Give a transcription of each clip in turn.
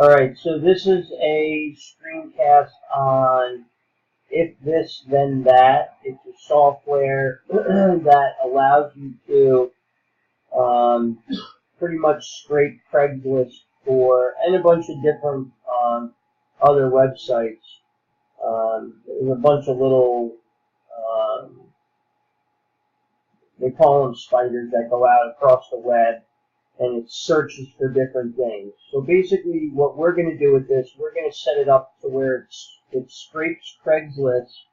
Alright, so this is a screencast on If This Then That. It's a software that allows you to pretty much scrape Craigslist and a bunch of different other websites. There's a bunch of little, they call them spiders, that go out across the web, and it searches for different things. So basically what we're going to do with this, we're going to set it up to where it scrapes Craigslist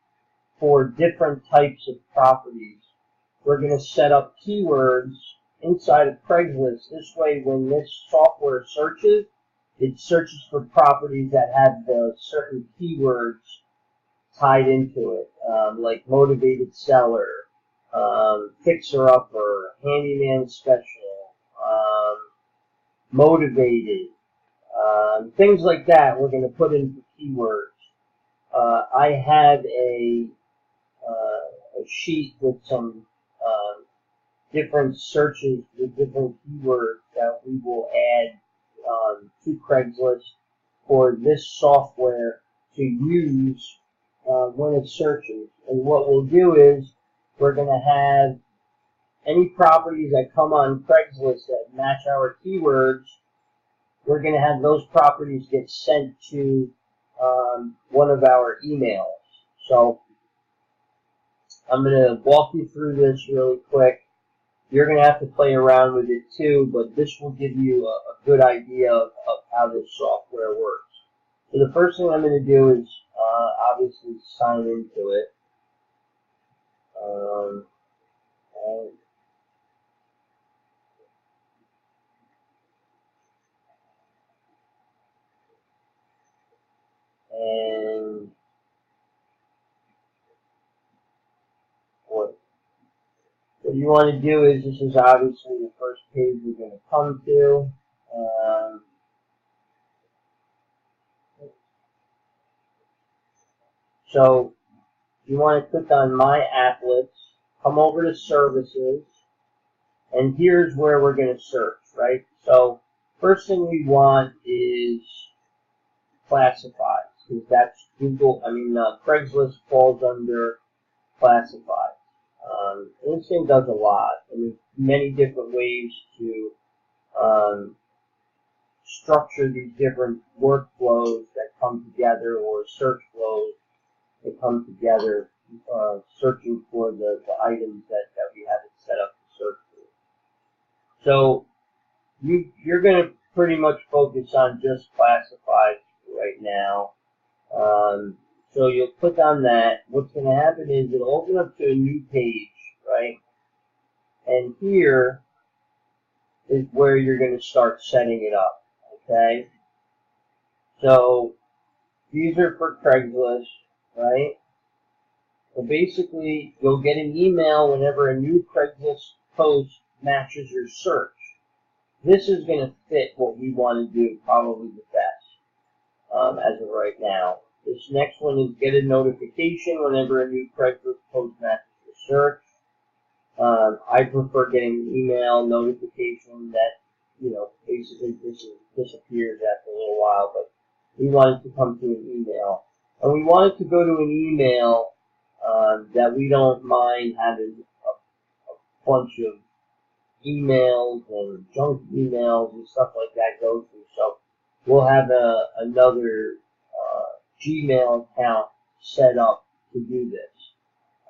for different types of properties. We're going to set up keywords inside of Craigslist. This way, when this software searches, it searches for properties that have the certain keywords tied into it, like motivated seller, fixer-upper, handyman special, motivated, things like that. We're going to put in for keywords. I have a sheet with some different searches with different keywords that we will add to Craigslist for this software to use when it searches. And what we'll do is we're going to have any properties that come on Craigslist that match our keywords. We're going to have those properties get sent to one of our emails. So I'm going to walk you through this really quick. You're going to have to play around with it too, but this will give you a good idea of how this software works. So the first thing I'm going to do is obviously sign into it. And what you want to do is, this is obviously the first page we're going to come to. So you want to click on My Applets, come over to Services, and here's where we're going to search, right? So first thing we want is classifieds, because that's Craigslist falls under classifieds. This thing does a lot, and there's many different ways to structure these different workflows that come together, or search flows that come together, searching for the items that we have it set up to search for. So you're going to pretty much focus on just classifieds right now. So you'll click on that. What's going to happen is it'll open up to a new page, right? And here is where you're going to start setting it up, okay? So these are for Craigslist, right? So basically, you'll get an email whenever a new Craigslist post matches your search. This is going to fit what we want to do probably the best as of right now. This next one is get a notification whenever a new Craigslist post matches your search. I prefer getting an email notification that, basically disappears after a little while, but we want it to come to an email. And we want it to go to an email that we don't mind having a bunch of emails and junk emails and stuff like that go through. So we'll have another Gmail account set up to do this.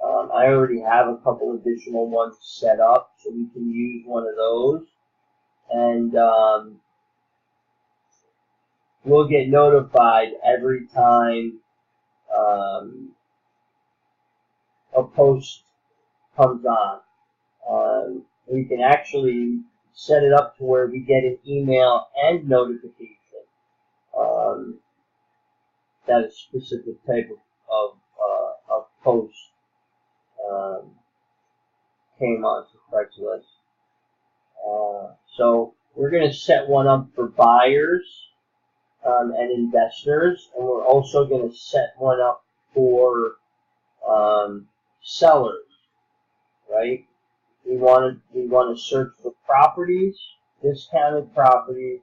I already have a couple additional ones set up, so we can use one of those. And we'll get notified every time a post comes on. We can actually set it up to where we get an email and notification that a specific type of post came onto Craigslist. So we're going to set one up for buyers and investors, and we're also going to set one up for sellers, right? We want to search for properties, discounted properties,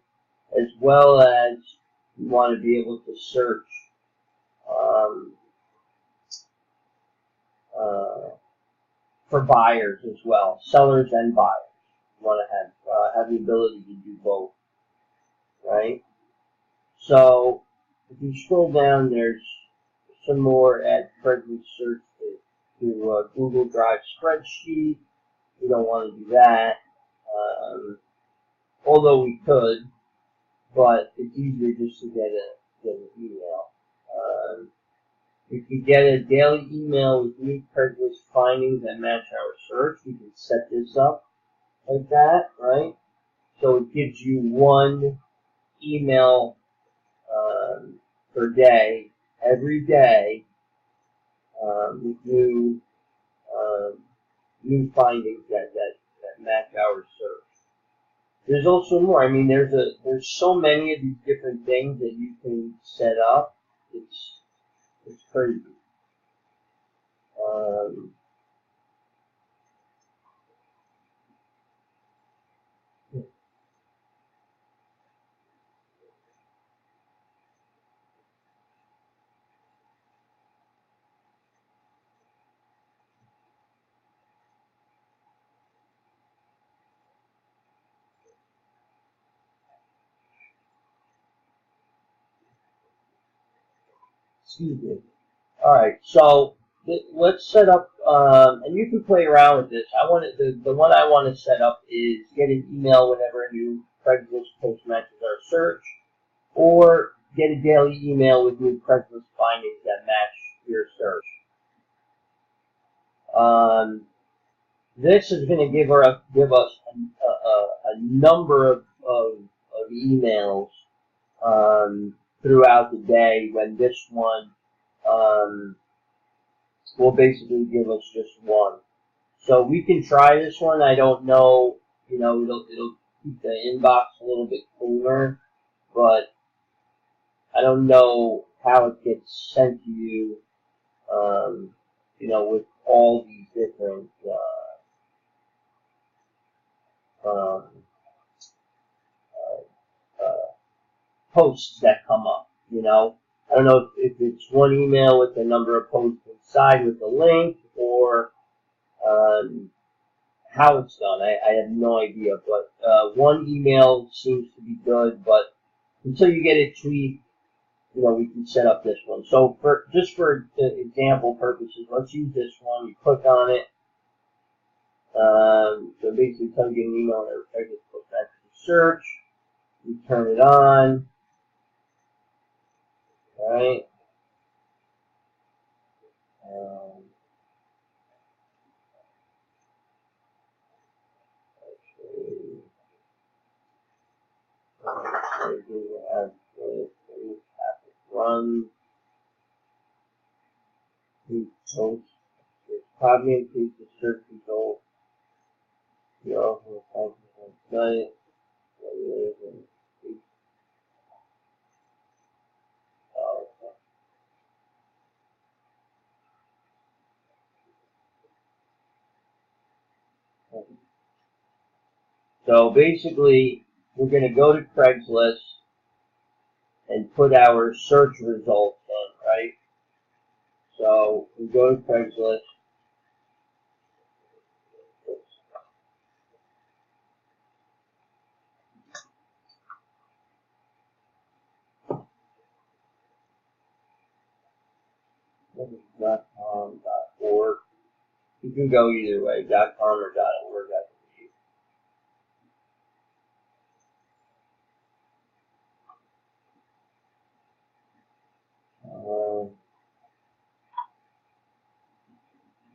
as well as You want to be able to search for buyers as well, sellers and buyers. You want to have the ability to do both, right? So if you scroll down, there's some more at Craigslist search to Google Drive spreadsheet. We don't want to do that, although we could, but it's easier just to get an email. If you get a daily email with new Craigslist findings that match our search, we can set this up like that, right? So it gives you one email per day, every day, with new findings that match our search. There's also more. I mean, there's so many of these different things that you can set up. It's crazy. Excuse me. All right, so let's set up, and you can play around with this. The one I want to set up is get an email whenever a new Craigslist post matches our search, or get a daily email with new Craigslist findings that match your search. This is going to give us a number of emails throughout the day, when this one will basically give us just one. So we can try this one. I don't know, it'll keep the inbox a little bit cleaner, but I don't know how it gets sent to you, with all these different posts that come up, I don't know if it's one email with the number of posts inside with the link, or how it's done. I have no idea, but one email seems to be good, but until you get it tweaked, we can set up this one. So for example purposes, let's use this one. You click on it. So basically, come get an email and every post matches the search. You turn it on. All right. Run. Post. Copy and paste the search result. You also have the site. So basically, we're going to go to Craigslist and put our search results in, right? So we go to Craigslist. .com.org. You can go either way, .com or .org.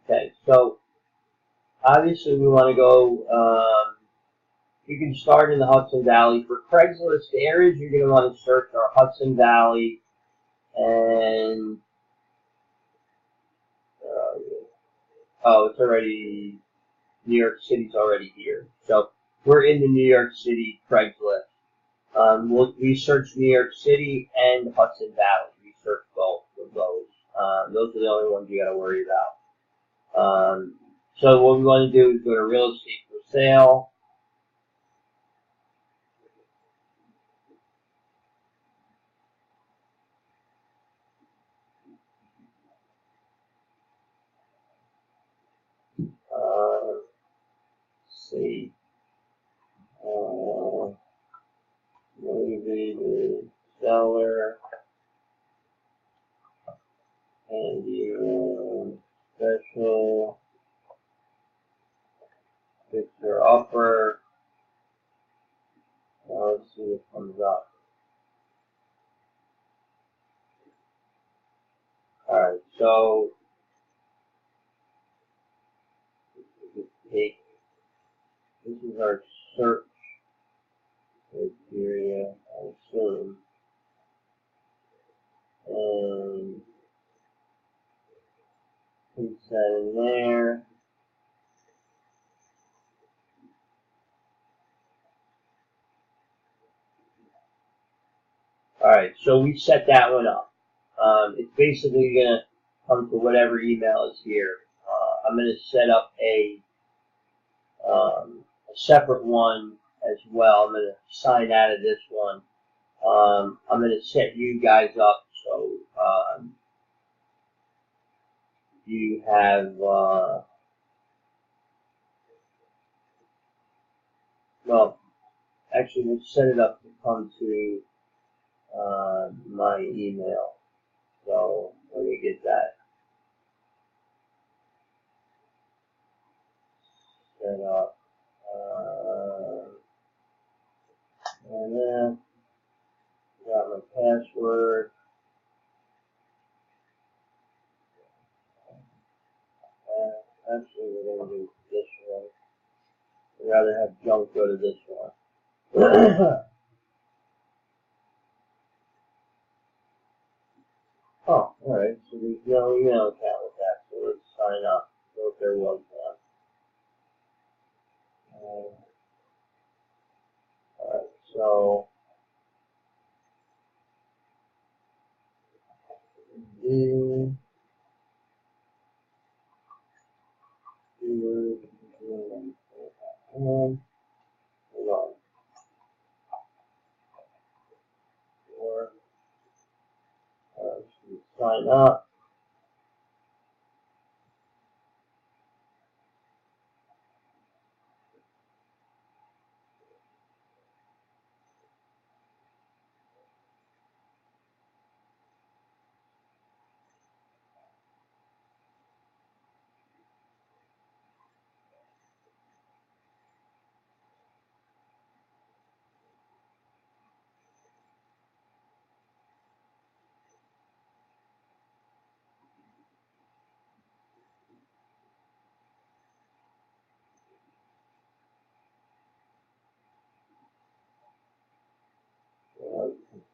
Okay, so obviously we want to go, you can start in the Hudson Valley. For Craigslist, the areas you're going to want to search are Hudson Valley and, it's already, New York City's already here. So we're in the New York City Craigslist. We search New York City and Hudson Valley. We search both of those. Those are the only ones you got to worry about. So what we want to do is go to real estate for sale. Needed seller, handyman, special, fixer upper. Now let's see what comes up. Alright, so take, this is our search criteria, I assume. And paste that in there. Alright, so we set that one up. It's basically going to come to whatever email is here. I'm going to set up a separate one as well. I'm going to sign out of this one. I'm going to set you guys up so you have, well, actually we'll set it up to come to my email. So let me get that set up. And then got my password. Actually, we're going to do this one. I'd rather have junk go to this one. Oh, alright, so there's no email account with that, so let's sign up. So if there was one. Alright, so hold on. Sign up.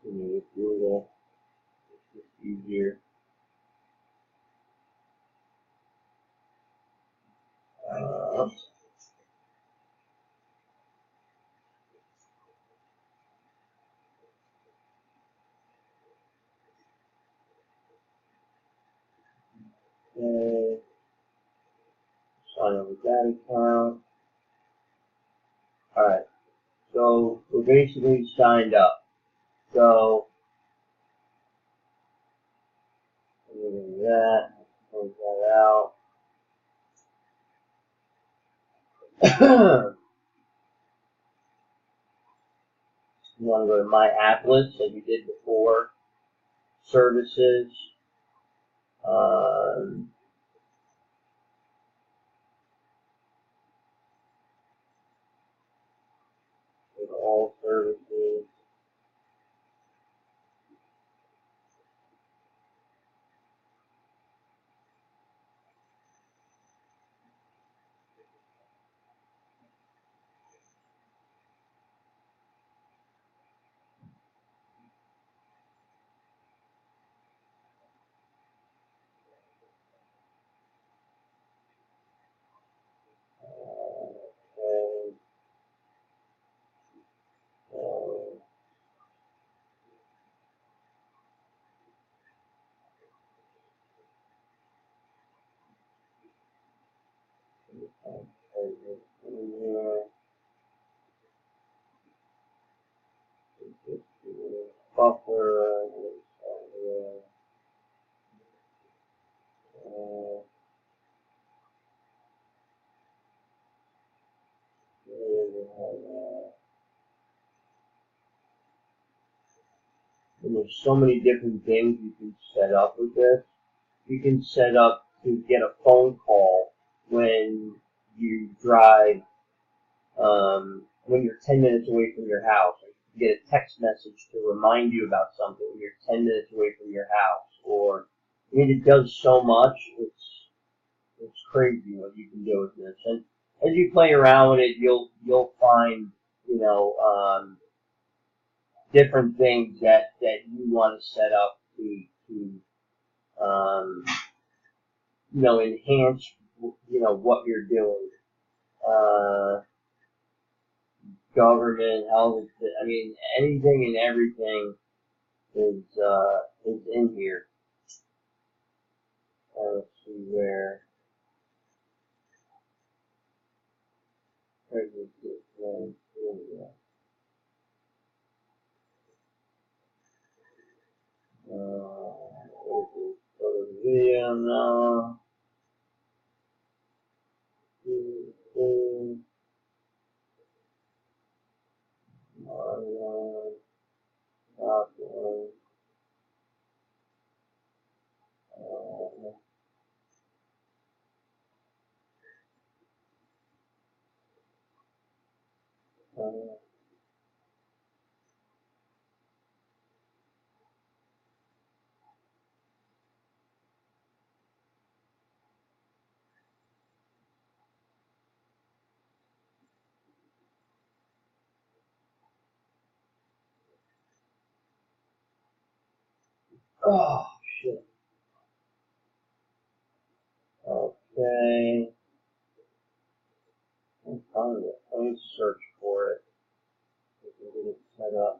Continue with Google. It's just easier. Okay. Sign up with that account. Alright. So we're basically signed up. So do that. Close that out. You want to go to my applets like we did before. Services. With all services. Okay. And there's so many different things you can set up with this. You can set up to get a phone call when you drive, when you're 10 minutes away from your house. You get a text message to remind you about something when you're 10 minutes away from your house. Or, I mean, it does so much. It's crazy what you can do with this. And as you play around with it, you'll find, you know, different things that you want to set up to you know, enhance, you know, what you're doing. Government, health, I mean, anything and everything is in here. Let's see where's this one? Here we go. Go to the video now. Oh, shit. Okay. I found it. Let me search for it. We can get it set up.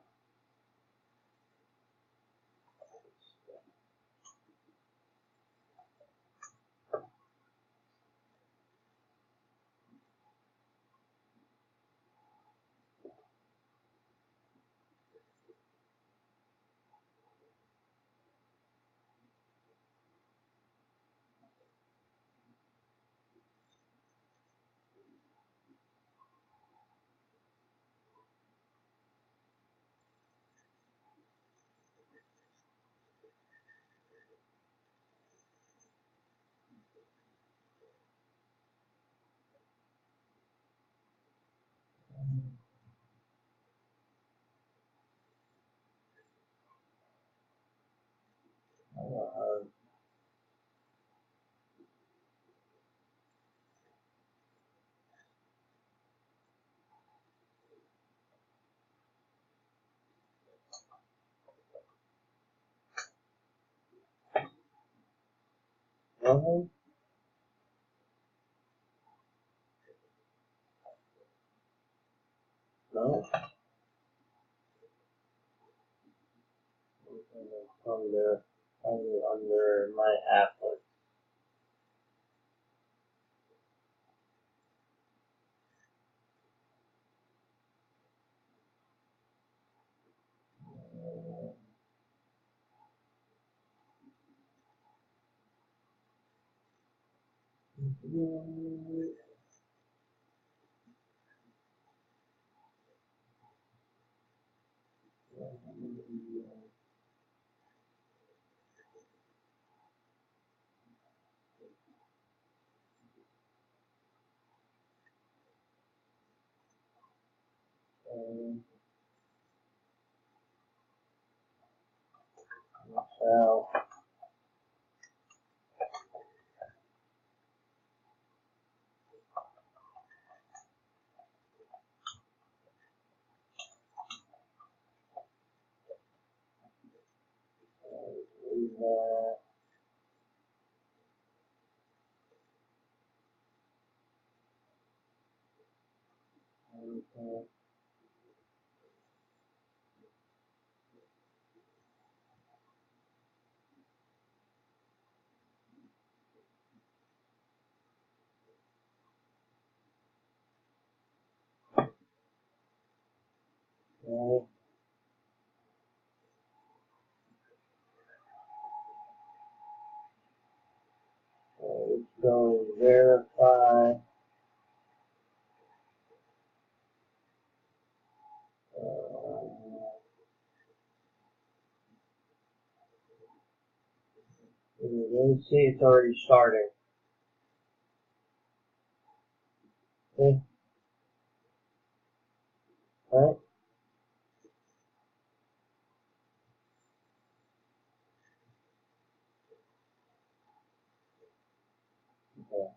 No, no. Under my applet. So, let's go verify. You see, it's already starting. Okay. All right. Okay.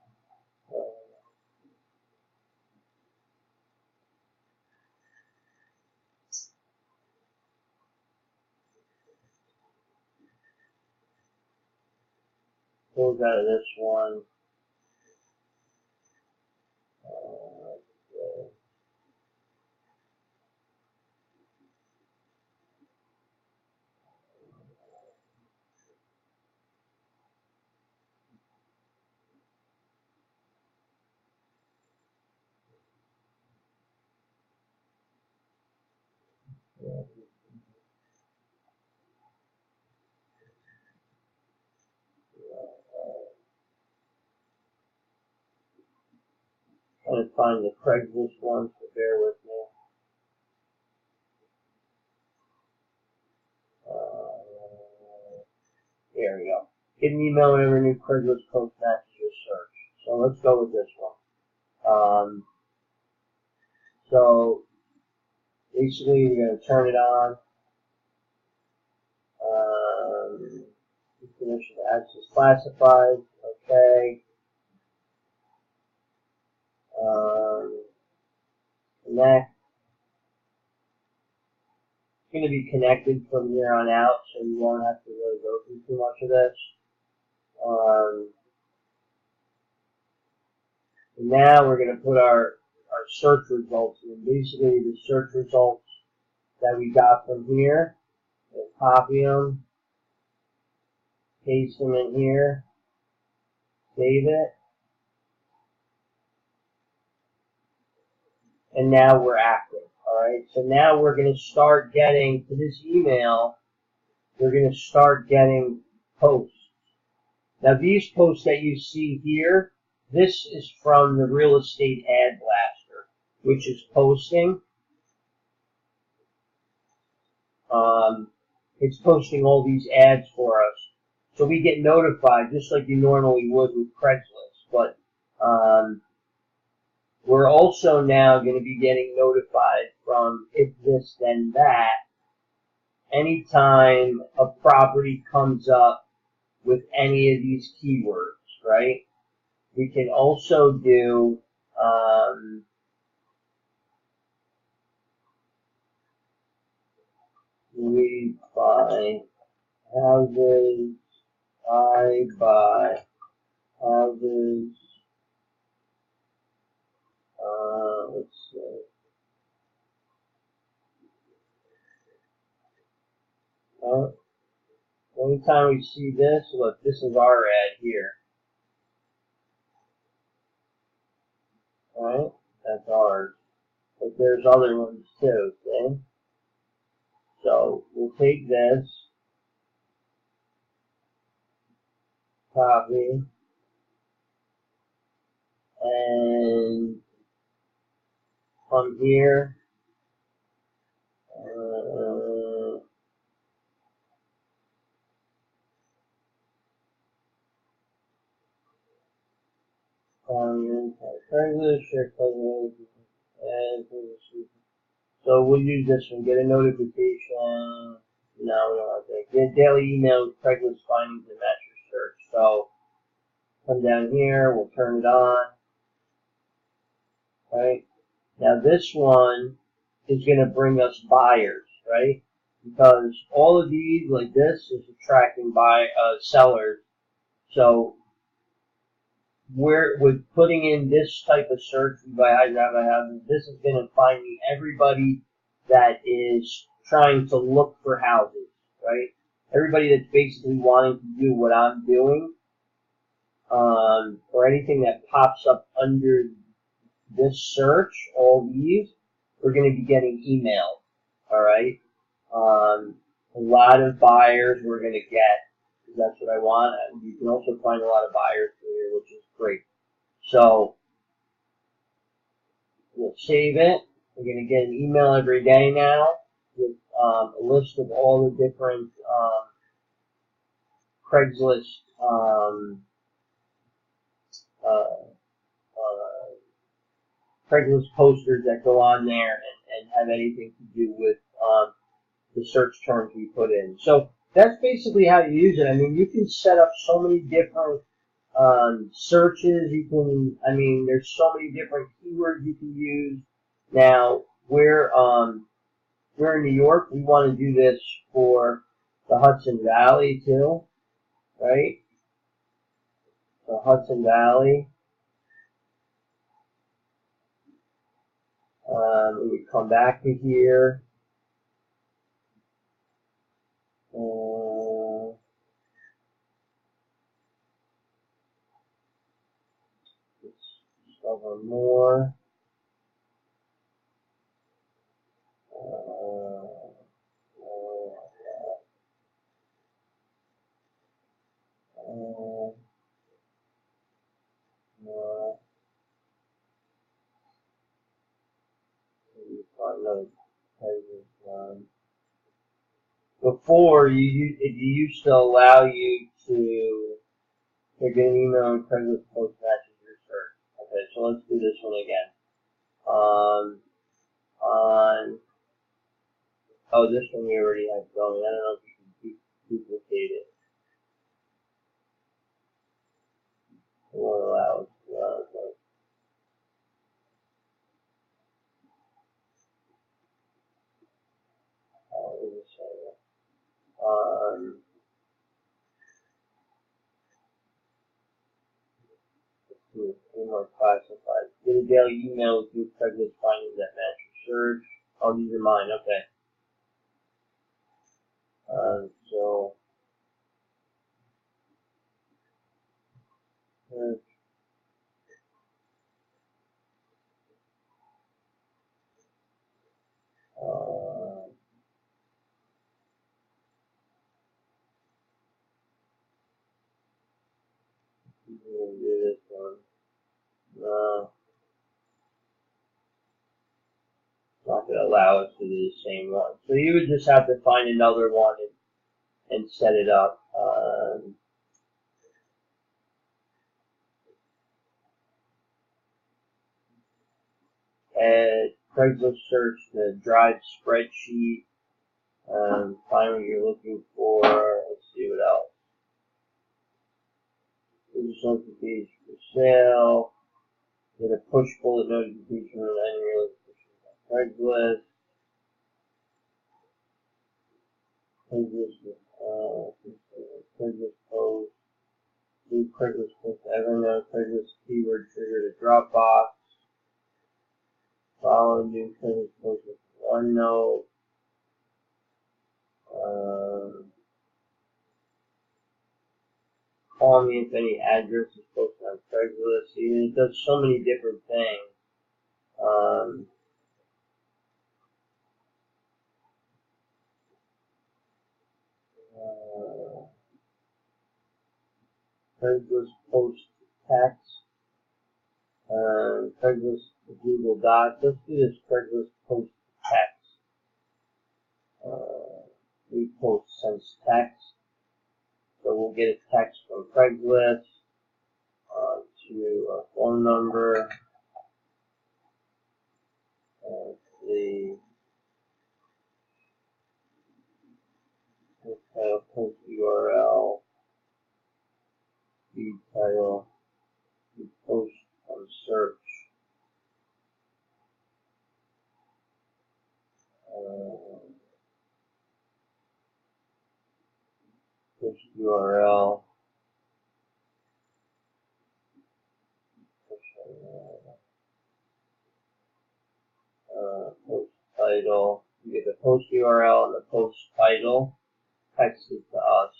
Close out of this one. Okay. Trying to find the Craigslist one, so bear with me. Here we go. Get an email whenever new Craigslist post matches your search. So let's go with this one. So basically, we're going to turn it on. Permission to access classified. Okay. Connect. It's going to be connected from here on out, so you won't have to really go through too much of this. Now we're going to put our search results in. Basically, the search results that we got from here, we'll copy them, paste them in here, save it, and now we're active. Alright, so now we're going to start getting, to this email, we're going to start getting posts. Now these posts that you see here, this is from the Real Estate Ad Blaster, which is posting. It's posting all these ads for us. So we get notified just like you normally would with Craigslist. But we're also now going to be getting notified from If This Then That anytime a property comes up with any of these keywords, right? We can also do we buy houses, I buy houses, let's see. Anytime we see this, look, this is our ad here. Alright, that's ours. But there's other ones too, see? So we'll take this, copy, and from here, so we'll use this one. Get a notification. No, we don't want that. Get daily email with Craigslist findings and match your search. So come down here. We'll turn it on. Right. Now this one is going to bring us buyers, right? Because all of these, like this, is attracting sellers. So with putting in this type of search, we buy houses, this is going to find me everybody that is trying to look for houses, right? Everybody that's basically wanting to do what I'm doing, or anything that pops up under this search, all these, we're going to be getting emailed, all right? A lot of buyers we're going to get, because that's what I want. You can also find a lot of buyers here, which is great. So we'll save it. We're going to get an email every day now with a list of all the different Craigslist uh, Craigslist posters that go on there and have anything to do with the search terms we put in. So that's basically how you use it. I mean, you can set up so many different searches. You can, I mean, there's so many different keywords you can use. Now, we're in New York. We want to do this for the Hudson Valley too, right? So Hudson Valley. We come back to here. Let's discover more. Before it used to allow you to get an email and Craigslist post matches your search. Okay, so let's do this one again. Oh, this one we already have going. I don't know if you can duplicate it. It won't allow us to. More classified. Get a daily email with new Craigslist findings that match your search. Oh, these are mine. Okay. So search. We'll do this one. No, it's not going to allow us to do the same one. So you would just have to find another one and set it up. And Craigslist search the drive spreadsheet. Find what you're looking for. Let's see what else. Just notification for sale. Get a push bullet notification on any Craigslist. Craigslist post. Do Craigslist post to Evernote. Craigslist keyword trigger to Dropbox. Follow new Craigslist post with OneNote. Call me if any address is posted on Craigslist. It does so many different things. Craigslist post text. Craigslist Google Docs. Let's do this Craigslist post text. We post sends text. So we'll get a text from Craigslist to a phone number. The title, post URL, feed title, post on search. Post URL. Post title. You get the post URL and the post title. Text it to us.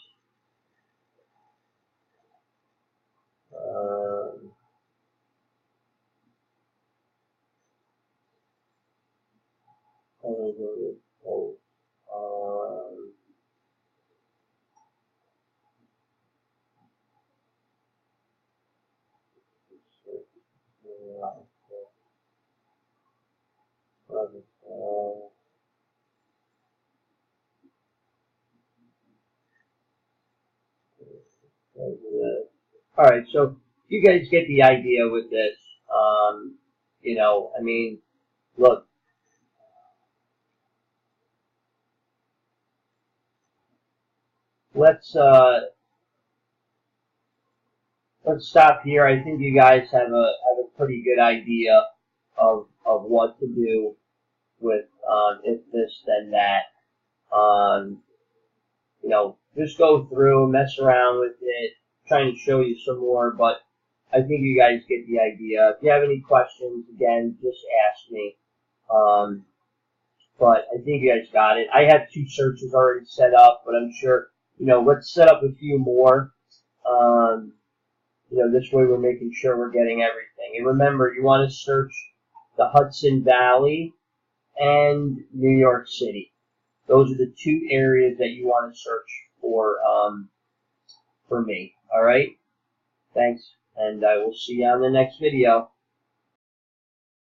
Post. All right, so you guys get the idea with this. You know, I mean, look, let's stop here. I think you guys have a pretty good idea of what to do with if this then that. You know, just go through, mess around with it, trying to show you some more, but I think you guys get the idea. If you have any questions, again, just ask me. But I think you guys got it. I have 2 searches already set up, but I'm sure, you know, let's set up a few more. You know, this way we're making sure we're getting everything. And remember, you want to search the Hudson Valley and New York City. Those are the 2 areas that you want to search for me. All right? Thanks, and I will see you on the next video.